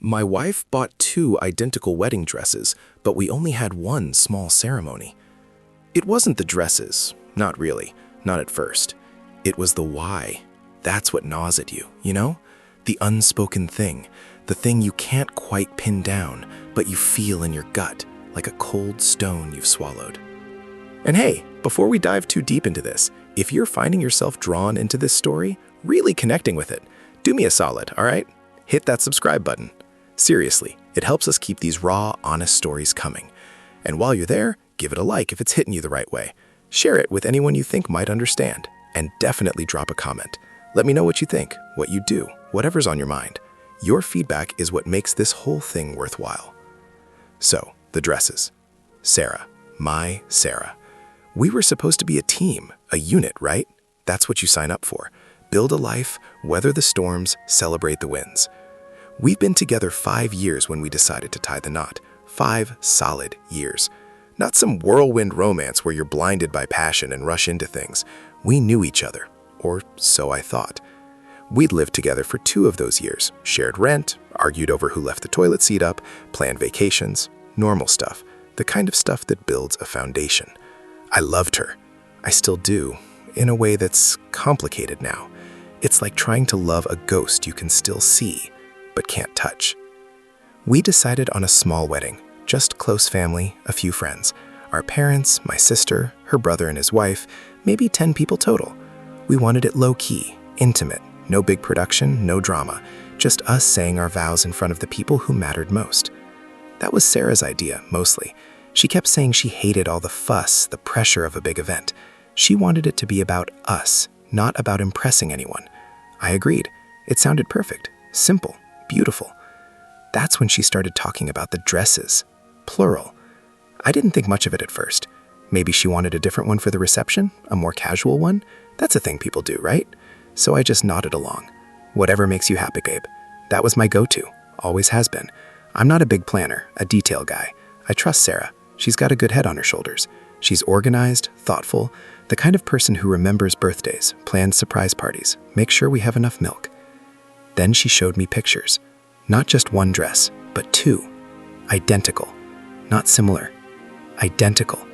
My wife bought 2 identical wedding dresses, but we only had one small ceremony. It wasn't the dresses, not really, not at first. It was the why. That's what gnaws at you, you know? The unspoken thing, the thing you can't quite pin down, but you feel in your gut, like a cold stone you've swallowed. And hey, before we dive too deep into this, if you're finding yourself drawn into this story, really connecting with it, do me a solid, all right? Hit that subscribe button. Seriously, it helps us keep these raw, honest stories coming. And while you're there, give it a like if it's hitting you the right way. Share it with anyone you think might understand, and definitely drop a comment. Let me know what you think, what you do, whatever's on your mind. Your feedback is what makes this whole thing worthwhile. So, the dresses. Sarah, my Sarah. We were supposed to be a team, a unit, right? That's what you sign up for. Build a life, weather the storms, celebrate the wins. We've been together 5 years when we decided to tie the knot. 5 solid years. Not some whirlwind romance where you're blinded by passion and rush into things. We knew each other, or so I thought. We'd lived together for 2 of those years, shared rent, argued over who left the toilet seat up, planned vacations, normal stuff, the kind of stuff that builds a foundation. I loved her. I still do, in a way that's complicated now. It's like trying to love a ghost you can still see, but can't touch. We decided on a small wedding, just close family, a few friends. Our parents, my sister, her brother and his wife, maybe 10 people total. We wanted it low-key, intimate, no big production, no drama, just us saying our vows in front of the people who mattered most. That was Sarah's idea, mostly. She kept saying she hated all the fuss, the pressure of a big event. She wanted it to be about us, not about impressing anyone. I agreed. It sounded perfect, simple, beautiful. That's when she started talking about the dresses, plural. I didn't think much of it at first. Maybe she wanted a different one for the reception, a more casual one. That's a thing people do, right? So I just nodded along. Whatever makes you happy, babe. That was my go-to, always has been. I'm not a big planner, a detail guy. I trust Sarah. She's got a good head on her shoulders. She's organized, thoughtful, the kind of person who remembers birthdays, plans surprise parties, makes sure we have enough milk. Then she showed me pictures. Not just one dress, but 2. Identical. Not similar. Identical.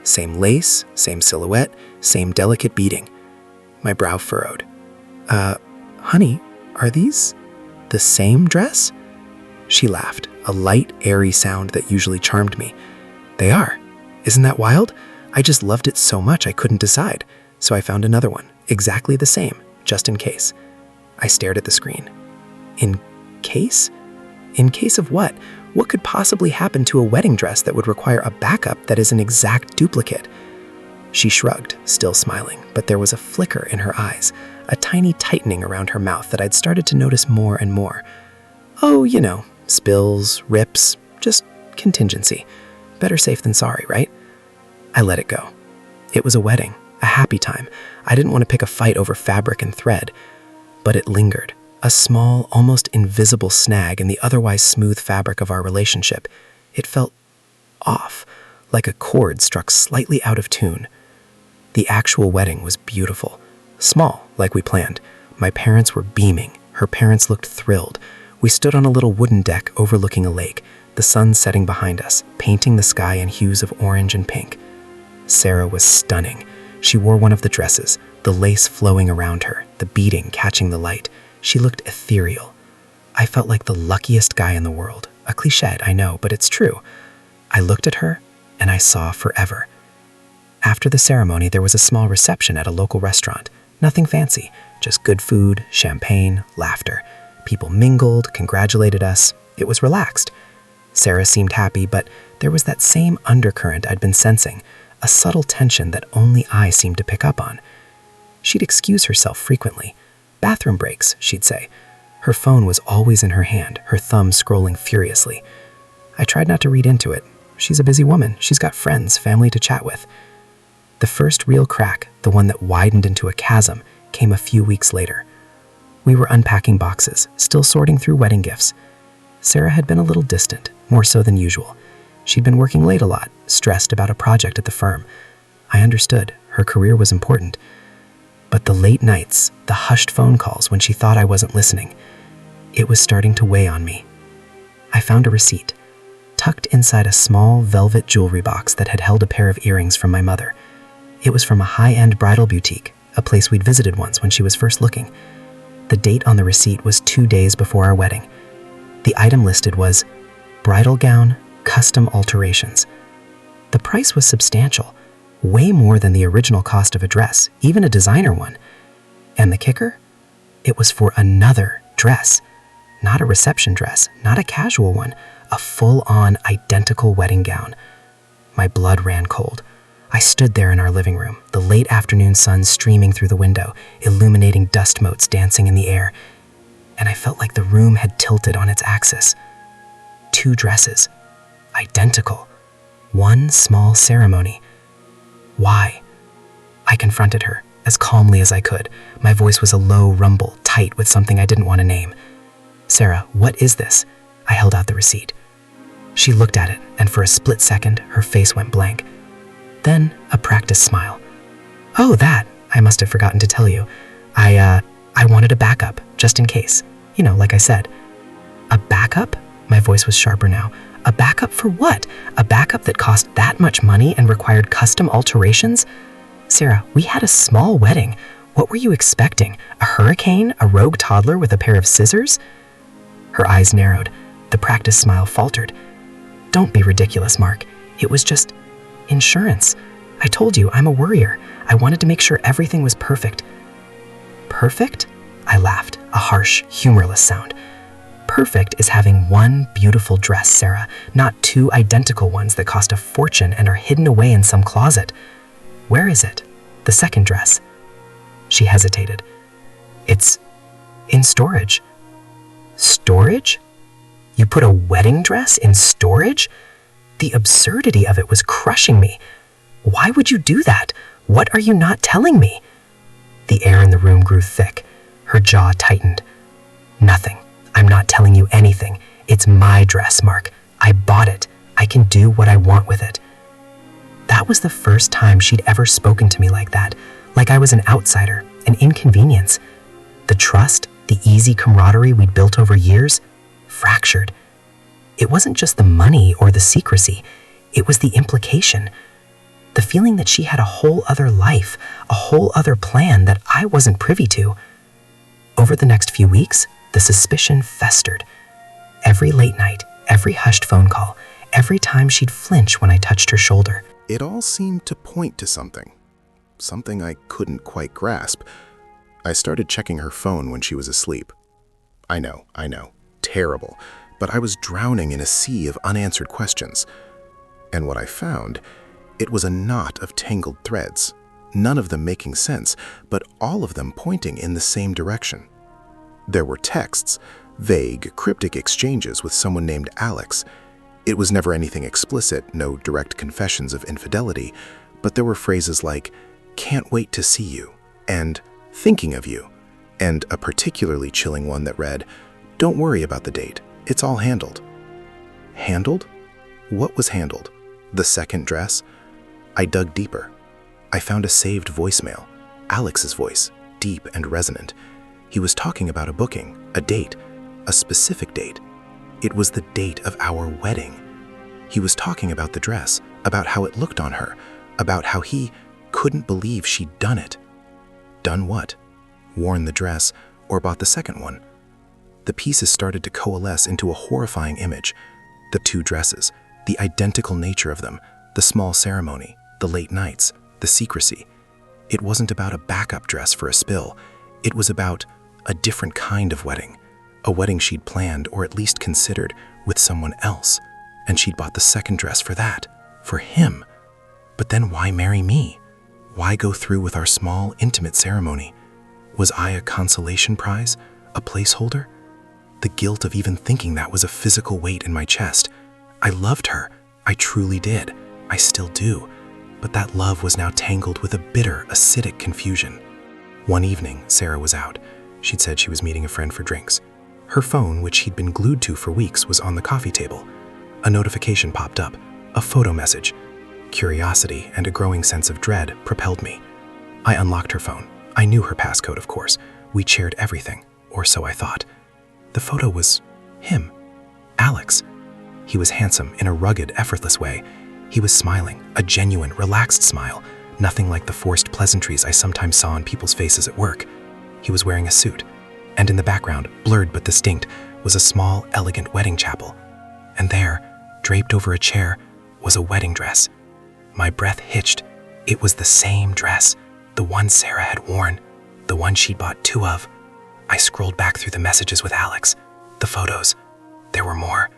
Same lace, same silhouette, same delicate beading. My brow furrowed. Honey, are these the same dress? She laughed, a light, airy sound that usually charmed me. They are. Isn't that wild? I just loved it so much I couldn't decide. So I found another one, exactly the same, just in case. I stared at the screen. In case? In case of what? What could possibly happen to a wedding dress that would require a backup that is an exact duplicate? She shrugged, still smiling, but there was a flicker in her eyes, a tiny tightening around her mouth that I'd started to notice more and more. Oh, you know, spills, rips, just contingency. Better safe than sorry, right? I let it go. It was a wedding, a happy time. I didn't want to pick a fight over fabric and thread, but it lingered. A small, almost invisible snag in the otherwise smooth fabric of our relationship. It felt off, like a chord struck slightly out of tune. The actual wedding was beautiful. Small, like we planned. My parents were beaming. Her parents looked thrilled. We stood on a little wooden deck overlooking a lake, the sun setting behind us, painting the sky in hues of orange and pink. Sarah was stunning. She wore one of the dresses, the lace flowing around her, the beading catching the light. She looked ethereal. I felt like the luckiest guy in the world. A cliché, I know, but it's true. I looked at her, and I saw forever. After the ceremony, there was a small reception at a local restaurant. Nothing fancy, just good food, champagne, laughter. People mingled, congratulated us. It was relaxed. Sarah seemed happy, but there was that same undercurrent I'd been sensing, a subtle tension that only I seemed to pick up on. She'd excuse herself frequently. Bathroom breaks, she'd say. Her phone was always in her hand, her thumb scrolling furiously. I tried not to read into it. She's a busy woman. She's got friends, family to chat with. The first real crack, the one that widened into a chasm, came a few weeks later. We were unpacking boxes, still sorting through wedding gifts. Sarah had been a little distant, more so than usual. She'd been working late a lot, stressed about a project at the firm. I understood. Her career was important. But the late nights, the hushed phone calls when she thought I wasn't listening, it was starting to weigh on me. I found a receipt, tucked inside a small velvet jewelry box that had held a pair of earrings from my mother. It was from a high-end bridal boutique, a place we'd visited once when she was first looking. The date on the receipt was 2 days before our wedding. The item listed was bridal gown, custom alterations. The price was substantial, way more than the original cost of a dress, even a designer one. And the kicker? It was for another dress. Not a reception dress, not a casual one, a full-on identical wedding gown. My blood ran cold. I stood there in our living room, the late afternoon sun streaming through the window, illuminating dust motes dancing in the air, and I felt like the room had tilted on its axis. 2 dresses, identical, one small ceremony. Why? I confronted her, as calmly as I could. My voice was a low rumble, tight with something I didn't want to name. "Sarah, what is this?" I held out the receipt. She looked at it, and for a split second, her face went blank. Then, a practiced smile. "Oh, that, I must have forgotten to tell you. I wanted a backup, just in case. Like I said." "A backup?" My voice was sharper now. "A backup for what? A backup that cost that much money and required custom alterations? Sarah, we had a small wedding. What were you expecting? A hurricane? A rogue toddler with a pair of scissors?" Her eyes narrowed. The practiced smile faltered. "Don't be ridiculous, Mark. It was just insurance. I told you, I'm a worrier. I wanted to make sure everything was perfect." "Perfect?" I laughed, a harsh, humorless sound. "Perfect is having one beautiful dress, Sarah, not 2 identical ones that cost a fortune and are hidden away in some closet. Where is it? The second dress?" She hesitated. "It's in storage." "Storage? You put a wedding dress in storage?" The absurdity of it was crushing me. "Why would you do that? What are you not telling me?" The air in the room grew thick. Her jaw tightened. "Nothing. I'm not telling you anything. It's my dress, Mark. I bought it. I can do what I want with it." That was the first time she'd ever spoken to me like that, like I was an outsider, an inconvenience. The trust, the easy camaraderie we'd built over years, fractured. It wasn't just the money or the secrecy, it was the implication. The feeling that she had a whole other life, a whole other plan that I wasn't privy to. Over the next few weeks, the suspicion festered. Every late night, every hushed phone call, every time she'd flinch when I touched her shoulder. It all seemed to point to something I couldn't quite grasp. I started checking her phone when she was asleep. I know, terrible, but I was drowning in a sea of unanswered questions. And what I found, it was a knot of tangled threads, none of them making sense, but all of them pointing in the same direction. There were texts, vague, cryptic exchanges with someone named Alex. It was never anything explicit, no direct confessions of infidelity, but there were phrases like, "Can't wait to see you," and "Thinking of you," and a particularly chilling one that read, "Don't worry about the date, it's all handled." Handled? What was handled? The second dress? I dug deeper. I found a saved voicemail, Alex's voice, deep and resonant. He was talking about a booking, a date, a specific date. It was the date of our wedding. He was talking about the dress, about how it looked on her, about how he couldn't believe she'd done it. Done what? Worn the dress, or bought the second one? The pieces started to coalesce into a horrifying image. The 2 dresses, the identical nature of them, the small ceremony, the late nights, the secrecy. It wasn't about a backup dress for a spill. It was about a different kind of wedding. A wedding she'd planned, or at least considered, with someone else. And she'd bought the second dress for that, for him. But then why marry me? Why go through with our small, intimate ceremony? Was I a consolation prize? A placeholder? The guilt of even thinking that was a physical weight in my chest. I loved her. I truly did. I still do. But that love was now tangled with a bitter, acidic confusion. One evening, Sarah was out. She'd said she was meeting a friend for drinks. Her phone, which he'd been glued to for weeks, was on the coffee table. A notification popped up, a photo message. Curiosity and a growing sense of dread propelled me. I unlocked her phone. I knew her passcode, of course. We'd shared everything, or so I thought. The photo was him, Alex. He was handsome in a rugged, effortless way. He was smiling, a genuine, relaxed smile, nothing like the forced pleasantries I sometimes saw on people's faces at work. He was wearing a suit, and in the background, blurred but distinct, was a small, elegant wedding chapel. And there, draped over a chair, was a wedding dress. My breath hitched. It was the same dress, the one Sarah had worn, the one she'd bought 2 of. I scrolled back through the messages with Alex, the photos. There were more.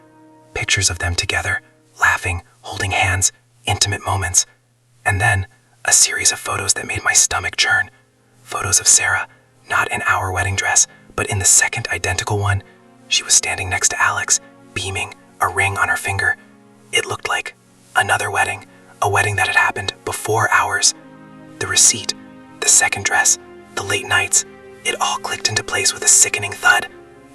Pictures of them together, laughing, holding hands, intimate moments. And then, a series of photos that made my stomach churn. Photos of Sarah, not in our wedding dress, but in the second identical one. She was standing next to Alex, beaming, a ring on her finger. It looked like another wedding, a wedding that had happened before ours. The receipt, the second dress, the late nights, it all clicked into place with a sickening thud.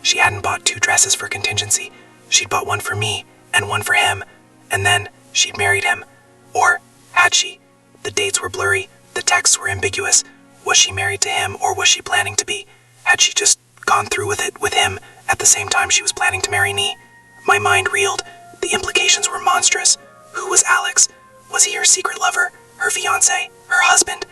She hadn't bought 2 dresses for contingency. She'd bought one for me and one for him, and then she'd married him. Or had she? The dates were blurry, the texts were ambiguous. Was she married to him, or was she planning to be? Had she just gone through with it with him at the same time she was planning to marry me? My mind reeled. The implications were monstrous. Who was Alex? Was he her secret lover, her fiancé, her husband?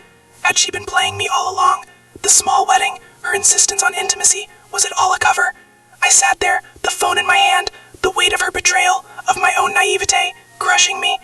Had she been playing me all along? The small wedding, her insistence on intimacy, was it all a cover? I sat there, the phone in my hand, the weight of her betrayal, of my own naivete, crushing me.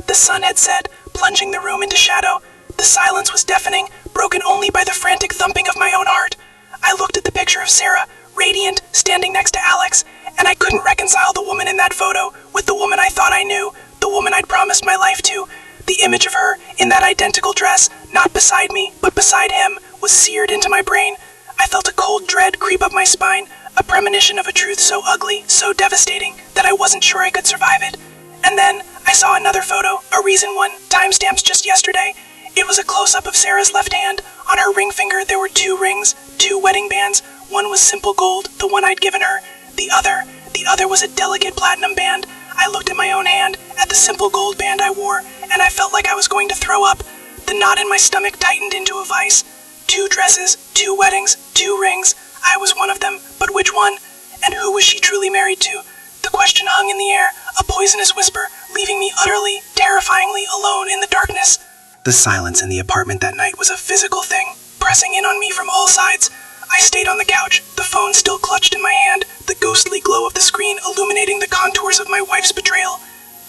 The sun had set, plunging the room into shadow. The silence was deafening, broken only by the frantic thumping of my own heart. I looked at the picture of Sarah, radiant, standing next to Alex, and I couldn't reconcile the woman in that photo with the woman I thought I knew, the woman I'd promised my life to. The image of her, in that identical dress, not beside me, but beside him, was seared into my brain. I felt a cold dread creep up my spine, a premonition of a truth so ugly, so devastating, that I wasn't sure I could survive it. And then, I saw another photo, a recent one, timestamps just yesterday. It was a close-up of Sarah's left hand. On her ring finger there were 2 rings, 2 wedding bands. One was simple gold, the one I'd given her. The other was a delicate platinum band. I looked at my own hand, at the simple gold band I wore, and I felt like I was going to throw up. The knot in my stomach tightened into a vice. 2 dresses, 2 weddings, 2 rings. I was one of them, but which one? And who was she truly married to? The question hung in the air, a poisonous whisper, leaving me utterly, terrifyingly alone in the darkness. The silence in the apartment that night was a physical thing, pressing in on me from all sides. I stayed on the couch, the phone still clutched in my hand, the ghostly glow of the screen illuminating the contours of my wife's betrayal.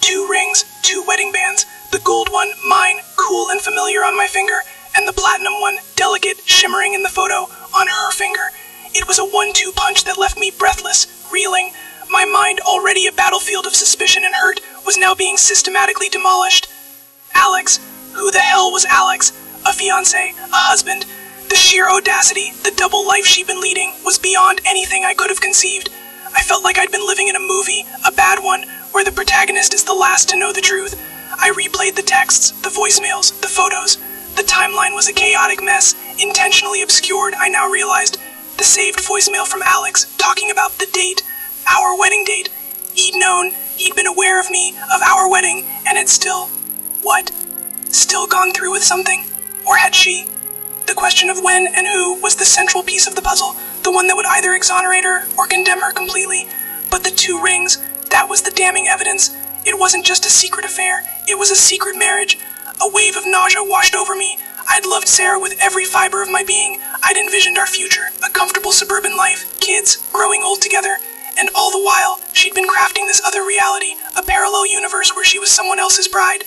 2 rings, 2 wedding bands, the gold one, mine, cool and familiar on my finger, and the platinum one, delicate, shimmering in the photo, on her finger. It was a 1-2 punch that left me breathless, reeling. My mind, already a battlefield of suspicion and hurt, was now being systematically demolished. Alex. Who the hell was Alex? A fiancé, a husband. The sheer audacity, the double life she'd been leading, was beyond anything I could have conceived. I felt like I'd been living in a movie, a bad one, where the protagonist is the last to know the truth. I replayed the texts, the voicemails, the photos. The timeline was a chaotic mess, intentionally obscured, I now realized. The saved voicemail from Alex, talking about the date, our wedding date. He'd known, he'd been aware of me, of our wedding, and had still... What? Still gone through with something? Or had she? The question of when and who was the central piece of the puzzle, the one that would either exonerate her or condemn her completely. But the 2 rings, that was the damning evidence. It wasn't just a secret affair, it was a secret marriage. A wave of nausea washed over me. I'd loved Sarah with every fiber of my being. I'd envisioned our future, a comfortable suburban life, kids, growing old together. And all the while, she'd been crafting this other reality, a parallel universe where she was someone else's bride.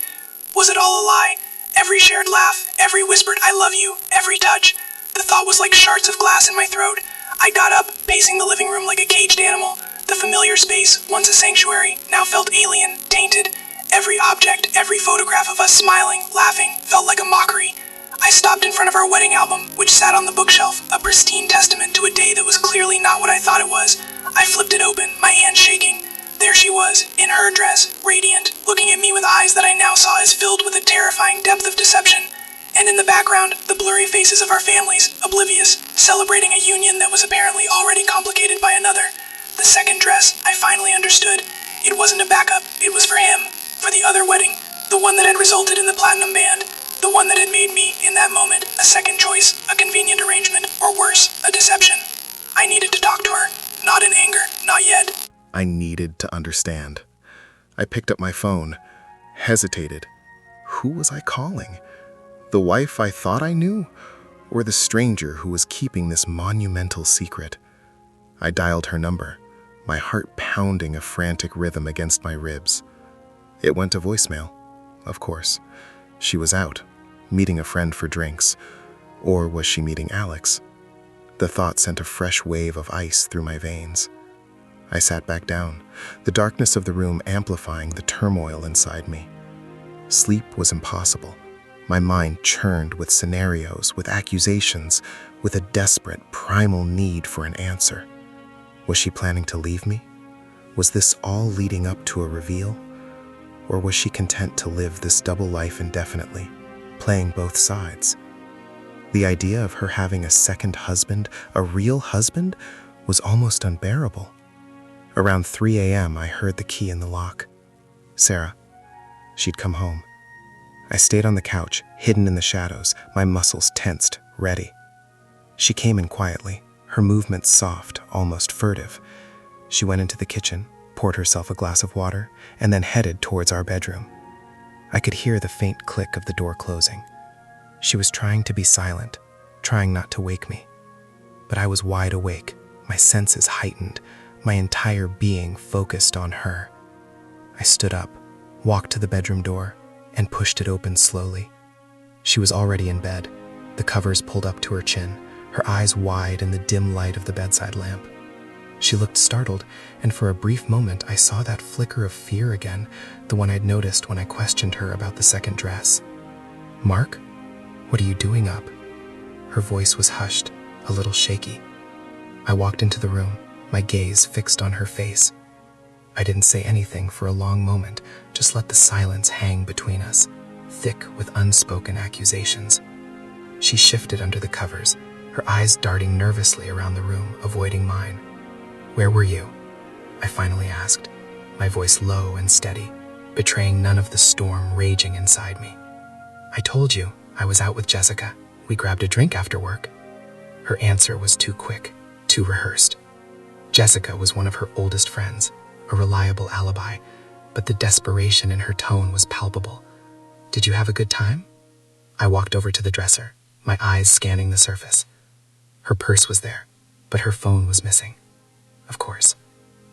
Was it all a lie? Every shared laugh, every whispered I love you, every touch. The thought was like shards of glass in my throat. I got up, pacing the living room like a caged animal. The familiar space, once a sanctuary, now felt alien, tainted. Every object, every photograph of us smiling, laughing, felt like a mockery. I stopped in front of our wedding album, which sat on the bookshelf, a pristine testament to a day that was clearly not what I thought it was. I flipped it open, my hand shaking. There she was, in her dress, radiant, looking at me with eyes that I now saw as filled with a terrifying depth of deception. And in the background, the blurry faces of our families, oblivious, celebrating a union that was apparently already complicated by another. The second dress, I finally understood. It wasn't a backup, it was for him, for the other wedding, the one that had resulted in the platinum band, the one that had made me, in that moment, a second choice, a convenient arrangement, or worse, a deception. I needed to talk to her, not in anger, not yet. I needed to understand. I picked up my phone, hesitated. Who was I calling? The wife I thought I knew, or the stranger who was keeping this monumental secret? I dialed her number, my heart pounding a frantic rhythm against my ribs. It went to voicemail, of course. She was out, meeting a friend for drinks. Or was she meeting Alex? The thought sent a fresh wave of ice through my veins. I sat back down, the darkness of the room amplifying the turmoil inside me. Sleep was impossible. My mind churned with scenarios, with accusations, with a desperate, primal need for an answer. Was she planning to leave me? Was this all leading up to a reveal? Or was she content to live this double life indefinitely, playing both sides? The idea of her having a second husband, a real husband, was almost unbearable. Around 3 a.m., I heard the key in the lock. Sarah. She'd come home. I stayed on the couch, hidden in the shadows, my muscles tensed, ready. She came in quietly, her movements soft, almost furtive. She went into the kitchen, poured herself a glass of water, and then headed towards our bedroom. I could hear the faint click of the door closing. She was trying to be silent, trying not to wake me. But I was wide awake, my senses heightened, my entire being focused on her. I stood up, walked to the bedroom door, and pushed it open slowly. She was already in bed, the covers pulled up to her chin, her eyes wide in the dim light of the bedside lamp. She looked startled, and for a brief moment I saw that flicker of fear again, the one I'd noticed when I questioned her about the second dress. "Mark, what are you doing up?" Her voice was hushed, a little shaky. I walked into the room, my gaze fixed on her face. I didn't say anything for a long moment, just let the silence hang between us, thick with unspoken accusations. She shifted under the covers, her eyes darting nervously around the room, avoiding mine. "Where were you?" I finally asked, my voice low and steady, betraying none of the storm raging inside me. "I told you, I was out with Jessica. We grabbed a drink after work." Her answer was too quick, too rehearsed. Jessica was one of her oldest friends, a reliable alibi, but the desperation in her tone was palpable. "Did you have a good time?" I walked over to the dresser, my eyes scanning the surface. Her purse was there, but her phone was missing. Of course,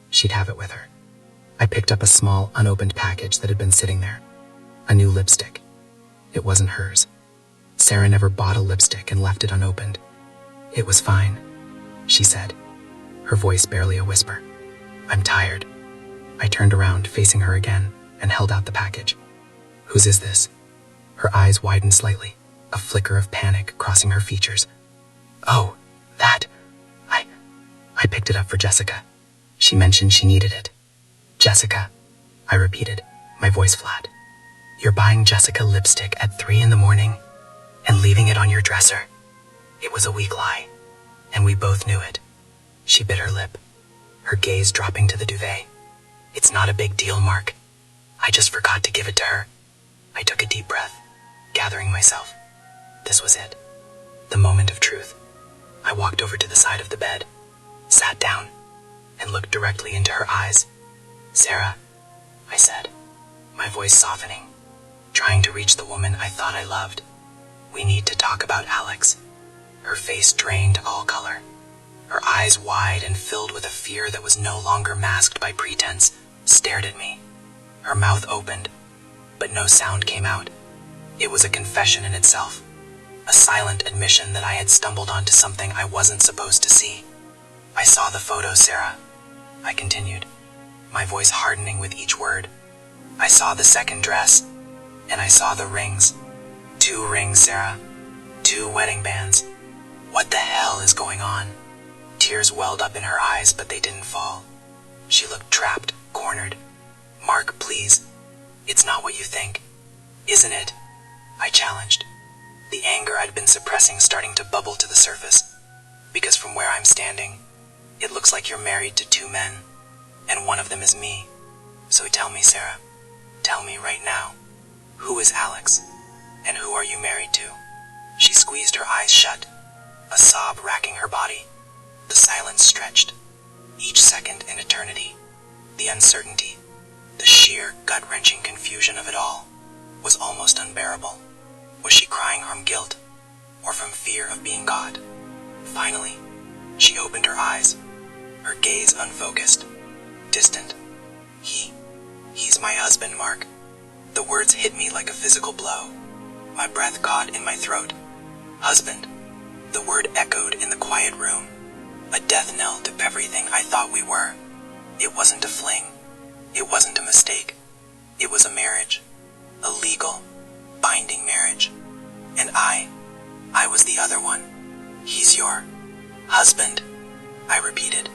she'd have it with her. I picked up a small, unopened package that had been sitting there. A new lipstick. It wasn't hers. Sarah never bought a lipstick and left it unopened. "It was fine," she said, her voice barely a whisper. "I'm tired." I turned around, facing her again, and held out the package. "Whose is this?" Her eyes widened slightly, a flicker of panic crossing her features. "Oh, that. I picked it up for Jessica. She mentioned she needed it." "Jessica," I repeated, my voice flat. "You're buying Jessica lipstick at 3 in the morning and leaving it on your dresser." It was a weak lie, and we both knew it. She bit her lip, her gaze dropping to the duvet. "It's not a big deal, Mark. I just forgot to give it to her." I took a deep breath, gathering myself. This was it, the moment of truth. I walked over to the side of the bed, sat down, and looked directly into her eyes. "Sarah," I said, my voice softening, trying to reach the woman I thought I loved. "We need to talk about Alex." Her face drained all color, her eyes wide and filled with a fear that was no longer masked by pretense, stared at me. Her mouth opened, but no sound came out. It was a confession in itself, a silent admission that I had stumbled onto something I wasn't supposed to see. "I saw the photo, Sarah," I continued, my voice hardening with each word. "I saw the second dress, and I saw the rings. 2 rings, Sarah. 2 wedding bands. What the hell is going on?" Tears welled up in her eyes, but they didn't fall. She looked trapped, cornered. "Mark, please. It's not what you think. Isn't it?" I challenged, the anger I'd been suppressing starting to bubble to the surface. "Because from where I'm standing, it looks like you're married to 2 men, and one of them is me. So tell me, Sarah, tell me right now, who is Alex, and who are you married to?" She squeezed her eyes shut, a sob racking her body. The silence stretched, each second an eternity. The uncertainty, the sheer, gut-wrenching confusion of it all was almost unbearable. Was she crying from guilt, or from fear of being caught? Finally, she opened her eyes, her gaze unfocused, distant. He's my husband, Mark. The words hit me like a physical blow. My breath caught in my throat. Husband. The word echoed in the quiet room. A death knell to everything I thought we were. It wasn't a fling. It wasn't a mistake. It was a marriage. A legal, binding marriage. And I was the other one. He's your husband, I repeated,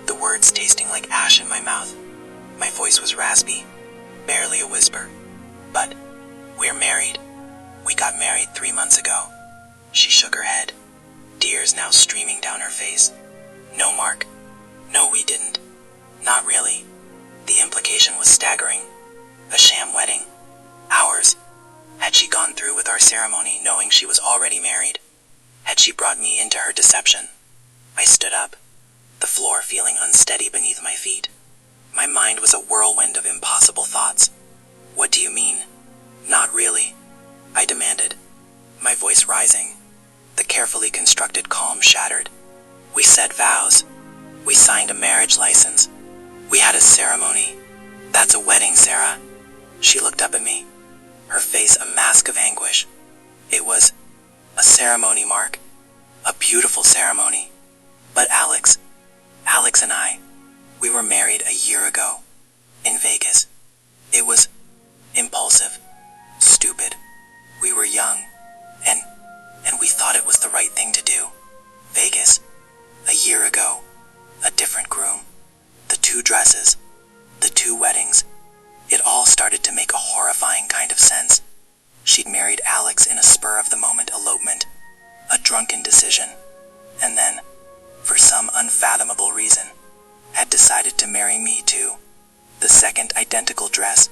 the words tasting like ash in my mouth. My voice was raspy, barely a whisper. But we're married. We got married 3 months ago. She shook her head, tears now streaming down her face. No, Mark. No, we didn't. Not really. The implication was staggering. A sham wedding. Ours. Had she gone through with our ceremony knowing she was already married? Had she brought me into her deception? I stood up, the floor feeling unsteady beneath my feet. My mind was a whirlwind of impossible thoughts. What do you mean? Not really, I demanded, my voice rising. The carefully constructed calm shattered. We said vows. We signed a marriage license. We had a ceremony. That's a wedding, Sarah. She looked up at me, her face a mask of anguish. It was a ceremony, Mark. A beautiful ceremony. But Alex and I, we were married a year ago, in Vegas. It was impulsive, stupid. We were young, and we thought it was the right thing to do. Vegas, a year ago, a different groom, the 2 dresses, the 2 weddings. It all started to make a horrifying kind of sense. She'd married Alex in a spur-of-the-moment elopement, a drunken decision, and then, for some unfathomable reason, had decided to marry me too. The second identical dress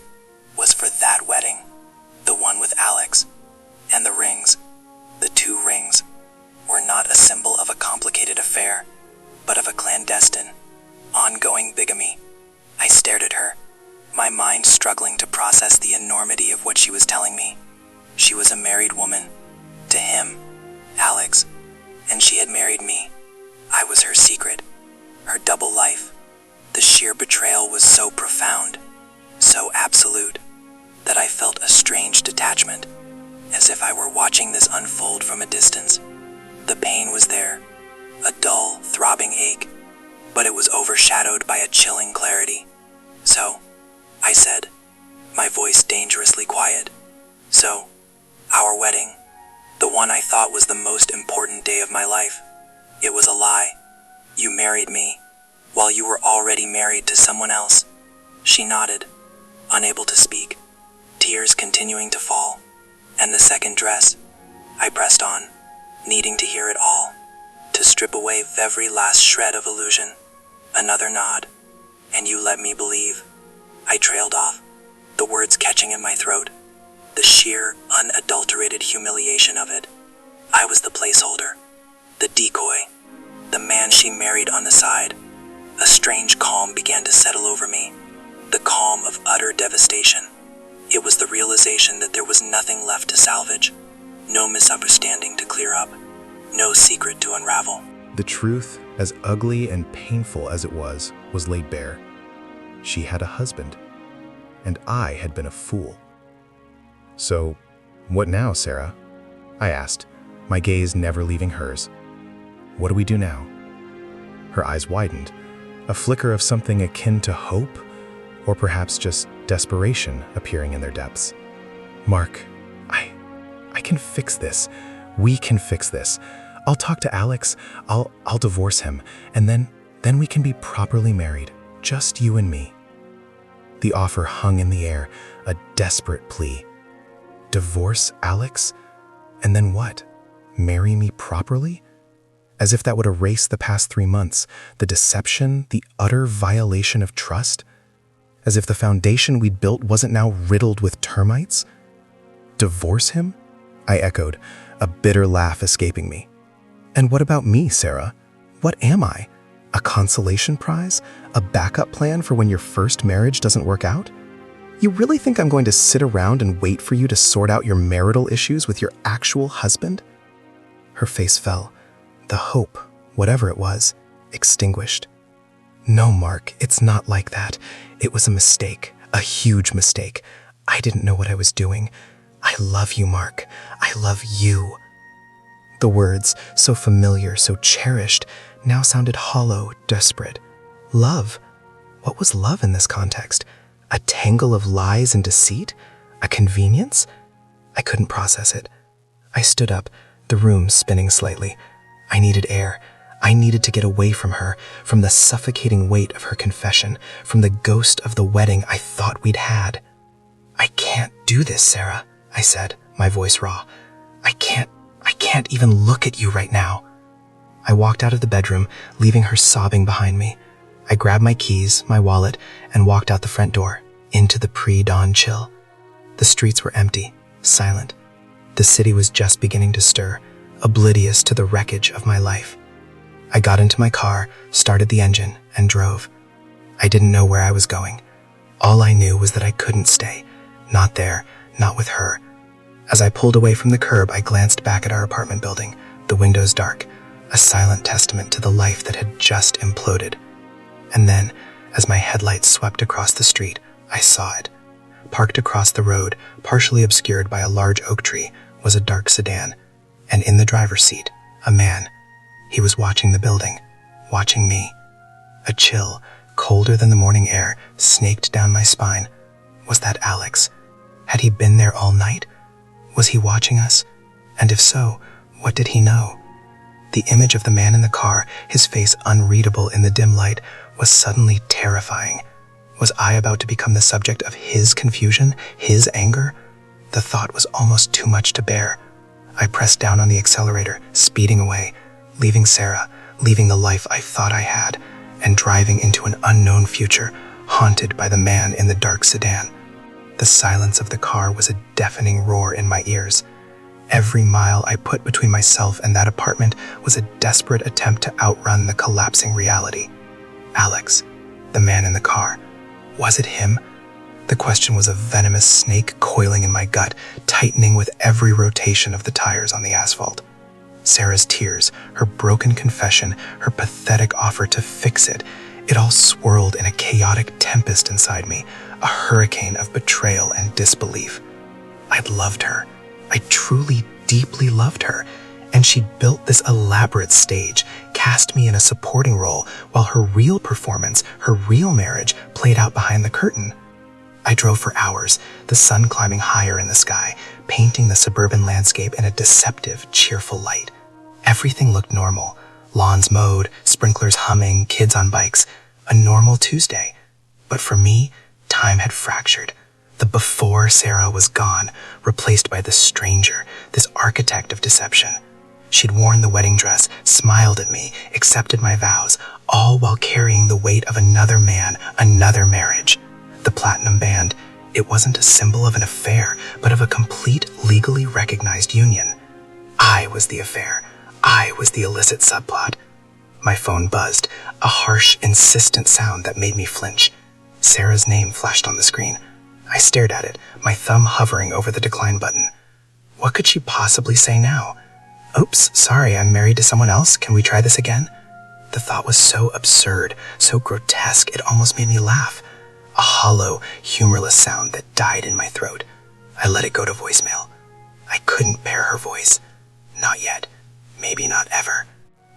was for that wedding, the one with Alex, and the rings, the 2 rings, were not a symbol of a complicated affair, but of a clandestine, ongoing bigamy. I stared at her, my mind struggling to process the enormity of what she was telling me. She was a married woman, to him, Alex, and she had married me. I was her secret, her double life. The sheer betrayal was so profound, so absolute, that I felt a strange detachment, as if I were watching this unfold from a distance. The pain was there, a dull, throbbing ache, but it was overshadowed by a chilling clarity. So, I said, my voice dangerously quiet, so, our wedding, the one I thought was the most important day of my life, it was a lie. You married me, while you were already married to someone else. She nodded, unable to speak, tears continuing to fall. And the second dress, I pressed on, needing to hear it all, to strip away every last shred of illusion. Another nod, and you let me believe. I trailed off, the words catching in my throat, the sheer, unadulterated humiliation of it. I was the placeholder, the decoy, the man she married on the side. A strange calm began to settle over me, the calm of utter devastation. It was the realization that there was nothing left to salvage, no misunderstanding to clear up, no secret to unravel. The truth, as ugly and painful as it was laid bare. She had a husband, and I had been a fool. So, what now, Sarah? I asked, my gaze never leaving hers. What do we do now? Her eyes widened, a flicker of something akin to hope, or perhaps just desperation appearing in their depths. Mark, I can fix this. We can fix this. I'll talk to Alex, I'll divorce him, and then we can be properly married, just you and me. The offer hung in the air, a desperate plea. Divorce Alex? And then what? Marry me properly? As if that would erase the past 3 months, the deception, the utter violation of trust? As if the foundation we'd built wasn't now riddled with termites? Divorce him? I echoed, a bitter laugh escaping me. And what about me, Sarah? What am I? A consolation prize? A backup plan for when your first marriage doesn't work out? You really think I'm going to sit around and wait for you to sort out your marital issues with your actual husband? Her face fell. The hope, whatever it was, extinguished. No, Mark, it's not like that. It was a mistake, a huge mistake. I didn't know what I was doing. I love you, Mark. I love you. The words, so familiar, so cherished, now sounded hollow, desperate. Love? What was love in this context? A tangle of lies and deceit? A convenience? I couldn't process it. I stood up, the room spinning slightly. I needed air. I needed to get away from her, from the suffocating weight of her confession, from the ghost of the wedding I thought we'd had. I can't do this, Sarah, I said, my voice raw. I can't even look at you right now. I walked out of the bedroom, leaving her sobbing behind me. I grabbed my keys, my wallet, and walked out the front door, into the pre-dawn chill. The streets were empty, silent. The city was just beginning to stir, oblivious to the wreckage of my life. I got into my car, started the engine, and drove. I didn't know where I was going. All I knew was that I couldn't stay. Not there, not with her. As I pulled away from the curb, I glanced back at our apartment building, the windows dark, a silent testament to the life that had just imploded. And then, as my headlights swept across the street, I saw it. Parked across the road, partially obscured by a large oak tree, was a dark sedan, and in the driver's seat, a man. He was watching the building, watching me. A chill, colder than the morning air, snaked down my spine. Was that Alex? Had he been there all night? Was he watching us? And if so, what did he know? The image of the man in the car, his face unreadable in the dim light, was suddenly terrifying. Was I about to become the subject of his confusion, his anger? The thought was almost too much to bear. I pressed down on the accelerator, speeding away, leaving Sarah, leaving the life I thought I had, and driving into an unknown future, haunted by the man in the dark sedan. The silence of the car was a deafening roar in my ears. Every mile I put between myself and that apartment was a desperate attempt to outrun the collapsing reality. Alex, the man in the car. Was it him? The question was a venomous snake coiling in my gut, tightening with every rotation of the tires on the asphalt. Sarah's tears, her broken confession, her pathetic offer to fix it, it all swirled in a chaotic tempest inside me, a hurricane of betrayal and disbelief. I'd loved her. I truly, deeply loved her, and she'd built this elaborate stage, cast me in a supporting role, while her real performance, her real marriage, played out behind the curtain. I drove for hours, the sun climbing higher in the sky, painting the suburban landscape in a deceptive, cheerful light. Everything looked normal. Lawns mowed, sprinklers humming, kids on bikes. A normal Tuesday. But for me, time had fractured. The before Sarah was gone, replaced by the stranger, this architect of deception. She'd worn the wedding dress, smiled at me, accepted my vows, all while carrying the weight of another man, another marriage. The platinum band, it wasn't a symbol of an affair, but of a complete, legally recognized union. I was the affair. I was the illicit subplot. My phone buzzed, a harsh, insistent sound that made me flinch. Sarah's name flashed on the screen. I stared at it, my thumb hovering over the decline button. What could she possibly say now? Oops, sorry, I'm married to someone else. Can we try this again? The thought was so absurd, so grotesque, it almost made me laugh. A hollow, humorless sound that died in my throat. I let it go to voicemail. I couldn't bear her voice. Not yet. Maybe not ever.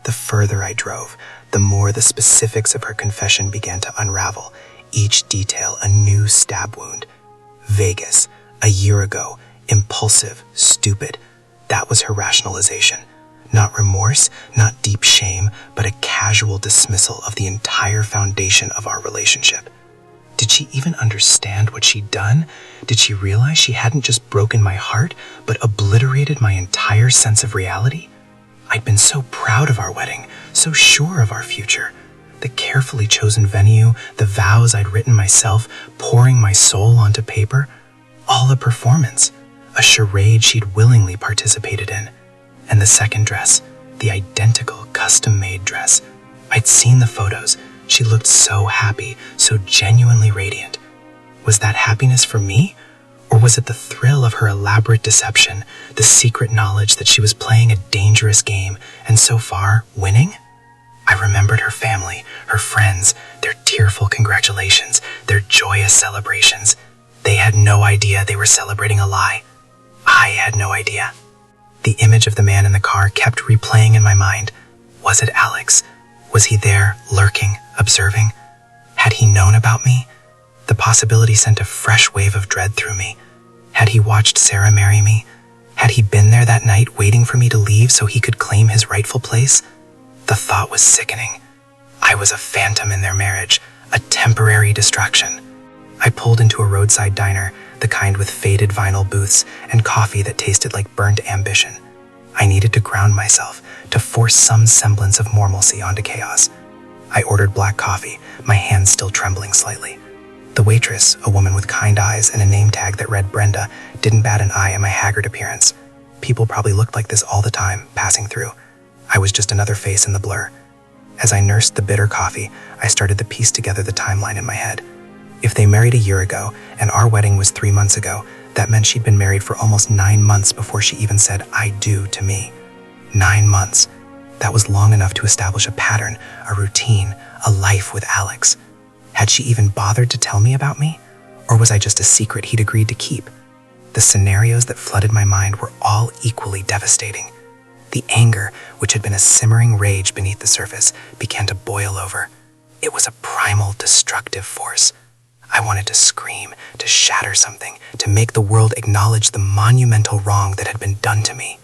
The further I drove, the more the specifics of her confession began to unravel, each detail a new stab wound. Vegas, a year ago, impulsive, stupid. That was her rationalization. Not remorse, not deep shame, but a casual dismissal of the entire foundation of our relationship. Did she even understand what she'd done? Did she realize she hadn't just broken my heart, but obliterated my entire sense of reality? I'd been so proud of our wedding, so sure of our future. The carefully chosen venue, the vows I'd written myself, pouring my soul onto paper. All a performance, a charade she'd willingly participated in. And the second dress, the identical custom-made dress. I'd seen the photos. She looked so happy, so genuinely radiant. Was that happiness for me? Or was it the thrill of her elaborate deception, the secret knowledge that she was playing a dangerous game and so far winning? I remembered her family, her friends, their tearful congratulations, their joyous celebrations. They had no idea they were celebrating a lie. I had no idea. The image of the man in the car kept replaying in my mind. Was it Alex? Was he there, lurking, observing? Had he known about me? The possibility sent a fresh wave of dread through me. Had he watched Sarah marry me? Had he been there that night waiting for me to leave so he could claim his rightful place? The thought was sickening. I was a phantom in their marriage, a temporary distraction. I pulled into a roadside diner, the kind with faded vinyl booths and coffee that tasted like burnt ambition. I needed to ground myself, to force some semblance of normalcy onto chaos. I ordered black coffee, my hands still trembling slightly. The waitress, a woman with kind eyes and a name tag that read Brenda, didn't bat an eye at my haggard appearance. People probably looked like this all the time, passing through. I was just another face in the blur. As I nursed the bitter coffee, I started to piece together the timeline in my head. If they married a year ago, and our wedding was 3 months ago, that meant she'd been married for almost 9 months before she even said, "I do" to me. 9 months. That was long enough to establish a pattern, a routine, a life with Alex. Had she even bothered to tell me about me? Or was I just a secret he'd agreed to keep? The scenarios that flooded my mind were all equally devastating. The anger, which had been a simmering rage beneath the surface, began to boil over. It was a primal, destructive force. I wanted to scream, to shatter something, to make the world acknowledge the monumental wrong that had been done to me.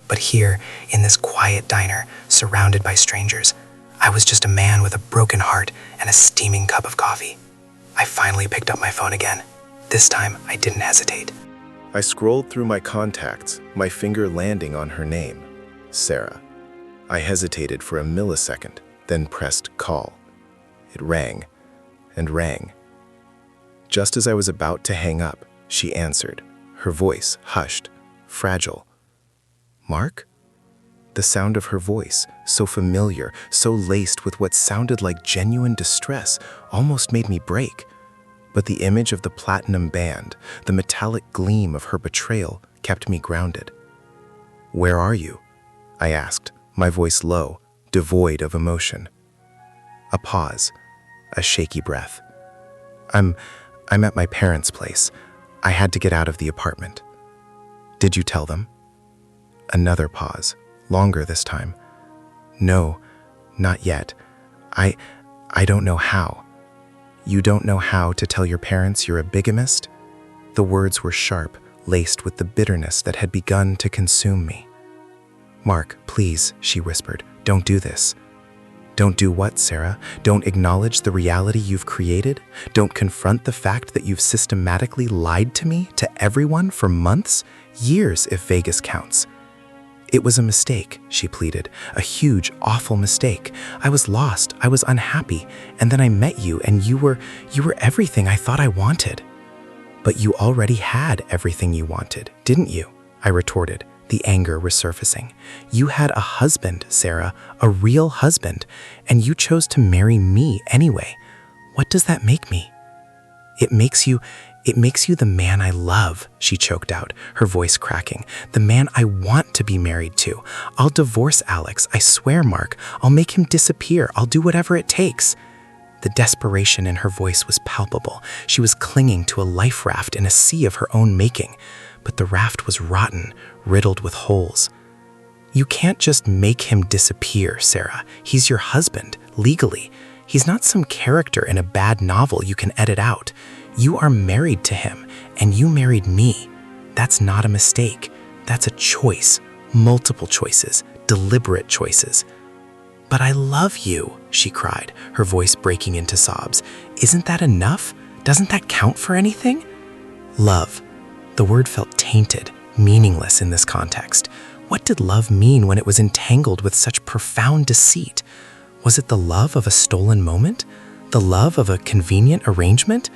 But here, in this quiet diner, surrounded by strangers, I was just a man with a broken heart and a steaming cup of coffee. I finally picked up my phone again. This time, I didn't hesitate. I scrolled through my contacts, my finger landing on her name, Sarah. I hesitated for a millisecond, then pressed call. It rang and rang. Just as I was about to hang up, she answered, her voice hushed, fragile. Mark? The sound of her voice, so familiar, so laced with what sounded like genuine distress, almost made me break. But the image of the platinum band, the metallic gleam of her betrayal, kept me grounded. "Where are you?" I asked, my voice low, devoid of emotion. A pause, a shaky breath. I'm at my parents' place. I had to get out of the apartment." "Did you tell them?" Another pause, longer this time. "No, not yet. I don't know how." "You don't know how to tell your parents you're a bigamist?" The words were sharp, laced with the bitterness that had begun to consume me. "Mark, please," she whispered, "don't do this." "Don't do what, Sarah? Don't acknowledge the reality you've created? Don't confront the fact that you've systematically lied to me, to everyone, for months? Years, if Vegas counts." "It was a mistake," she pleaded. "A huge, awful mistake. I was lost, I was unhappy, and then I met you, and you were everything I thought I wanted." "But you already had everything you wanted, didn't you?" I retorted, the anger resurfacing. "You had a husband, Sarah, a real husband, and you chose to marry me anyway. What does that make me?" It makes you the man I love," she choked out, her voice cracking. "The man I want to be married to. I'll divorce Alex, I swear, Mark. I'll make him disappear. I'll do whatever it takes." The desperation in her voice was palpable. She was clinging to a life raft in a sea of her own making. But the raft was rotten, riddled with holes. "You can't just make him disappear, Sarah. He's your husband, legally. He's not some character in a bad novel you can edit out. You are married to him, and you married me. That's not a mistake. That's a choice. Multiple choices, deliberate choices." "But I love you," she cried, her voice breaking into sobs. "Isn't that enough? Doesn't that count for anything?" Love. The word felt tainted, meaningless in this context. What did love mean when it was entangled with such profound deceit? Was it the love of a stolen moment? The love of a convenient arrangement?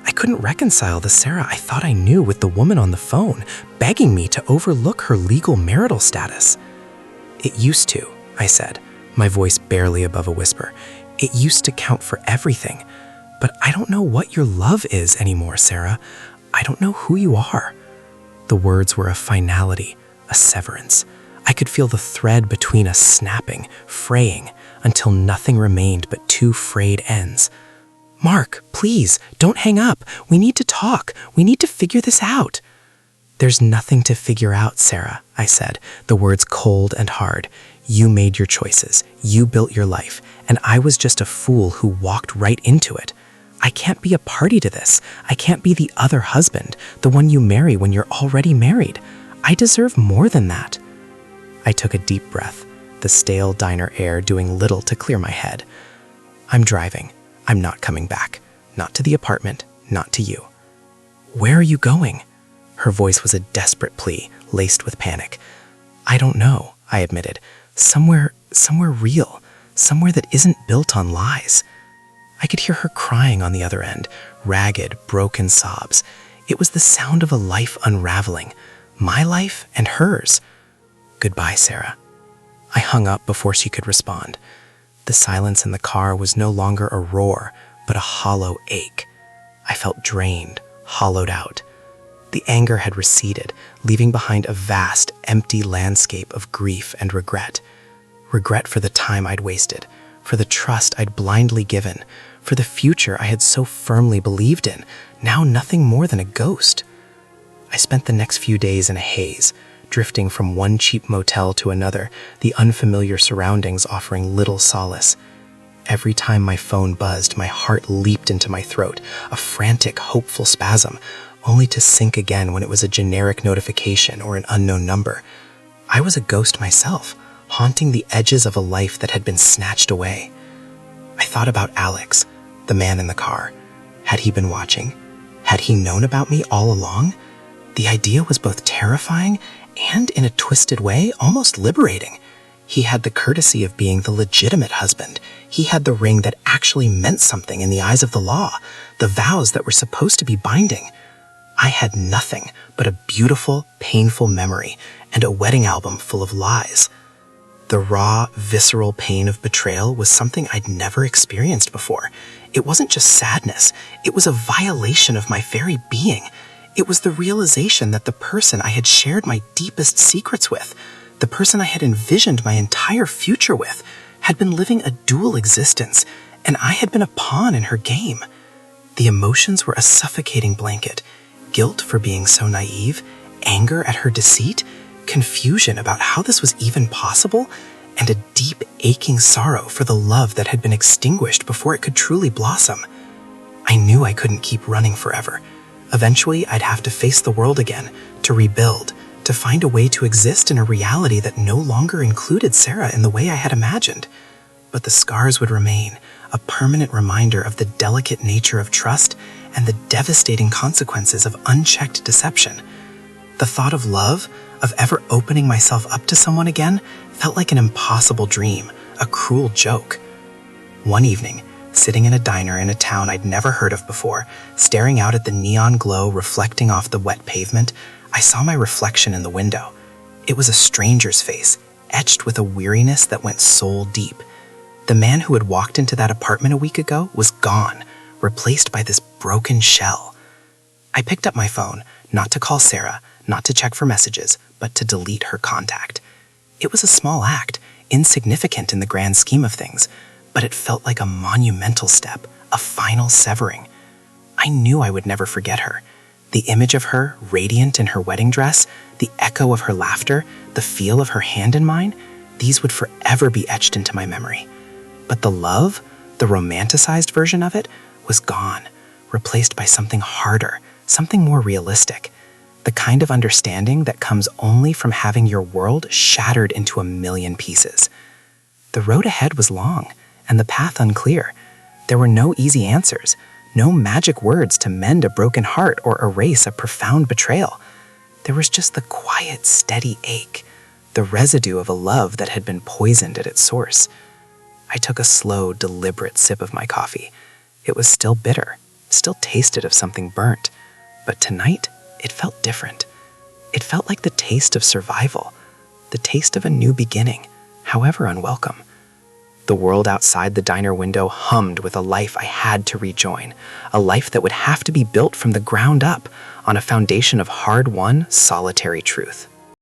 I couldn't reconcile the Sarah I thought I knew with the woman on the phone, begging me to overlook her legal marital status. "It used to," I said, my voice barely above a whisper. "It used to count for everything. But I don't know what your love is anymore, Sarah. I don't know who you are." The words were a finality, a severance. I could feel the thread between us snapping, fraying, until nothing remained but two frayed ends. "Mark, please, don't hang up. We need to talk. We need to figure this out." "There's nothing to figure out, Sarah," I said, the words cold and hard. "You made your choices. You built your life, and I was just a fool who walked right into it. I can't be a party to this. I can't be the other husband, the one you marry when you're already married. I deserve more than that." I took a deep breath, the stale diner air doing little to clear my head. "I'm driving. I'm not coming back. Not to the apartment, not to you." "Where are you going?" Her voice was a desperate plea, laced with panic. "I don't know," I admitted. Somewhere real. Somewhere that isn't built on lies." I could hear her crying on the other end, ragged, broken sobs. It was the sound of a life unraveling, my life and hers. "Goodbye, Sarah." I hung up before she could respond. The silence in the car was no longer a roar, but a hollow ache. I felt drained, hollowed out. The anger had receded, leaving behind a vast, empty landscape of grief and regret. Regret for the time I'd wasted, for the trust I'd blindly given, for the future I had so firmly believed in, now nothing more than a ghost. I spent the next few days in a haze, drifting from one cheap motel to another, the unfamiliar surroundings offering little solace. Every time my phone buzzed, my heart leaped into my throat, a frantic, hopeful spasm, only to sink again when it was a generic notification or an unknown number. I was a ghost myself, haunting the edges of a life that had been snatched away. I thought about Alex, the man in the car. Had he been watching? Had he known about me all along? The idea was both terrifying and, in a twisted way, almost liberating. He had the courtesy of being the legitimate husband. He had the ring that actually meant something in the eyes of the law, the vows that were supposed to be binding. I had nothing but a beautiful, painful memory and a wedding album full of lies. The raw, visceral pain of betrayal was something I'd never experienced before. It wasn't just sadness. It was a violation of my very being. It was the realization that the person I had shared my deepest secrets with, the person I had envisioned my entire future with, had been living a dual existence, and I had been a pawn in her game. The emotions were a suffocating blanket. Guilt for being so naive, anger at her deceit, confusion about how this was even possible, and a deep, aching sorrow for the love that had been extinguished before it could truly blossom. I knew I couldn't keep running forever. Eventually, I'd have to face the world again, to rebuild, to find a way to exist in a reality that no longer included Sarah in the way I had imagined. But the scars would remain, a permanent reminder of the delicate nature of trust and the devastating consequences of unchecked deception. The thought of love, of ever opening myself up to someone again, felt like an impossible dream, a cruel joke. One evening, sitting in a diner in a town I'd never heard of before, staring out at the neon glow reflecting off the wet pavement, I saw my reflection in the window. It was a stranger's face, etched with a weariness that went soul deep. The man who had walked into that apartment a week ago was gone, replaced by this broken shell. I picked up my phone, not to call Sarah, not to check for messages, but to delete her contact. It was a small act, insignificant in the grand scheme of things, but it felt like a monumental step, a final severing. I knew I would never forget her. The image of her, radiant in her wedding dress, the echo of her laughter, the feel of her hand in mine, these would forever be etched into my memory. But the love, the romanticized version of it, was gone, replaced by something harder, something more realistic. The kind of understanding that comes only from having your world shattered into a million pieces. The road ahead was long, and the path unclear. There were no easy answers, no magic words to mend a broken heart or erase a profound betrayal. There was just the quiet, steady ache, the residue of a love that had been poisoned at its source. I took a slow, deliberate sip of my coffee. It was still bitter, still tasted of something burnt, but tonight, it felt different. It felt like the taste of survival, the taste of a new beginning, however unwelcome. The world outside the diner window hummed with a life I had to rejoin, a life that would have to be built from the ground up on a foundation of hard-won, solitary truth.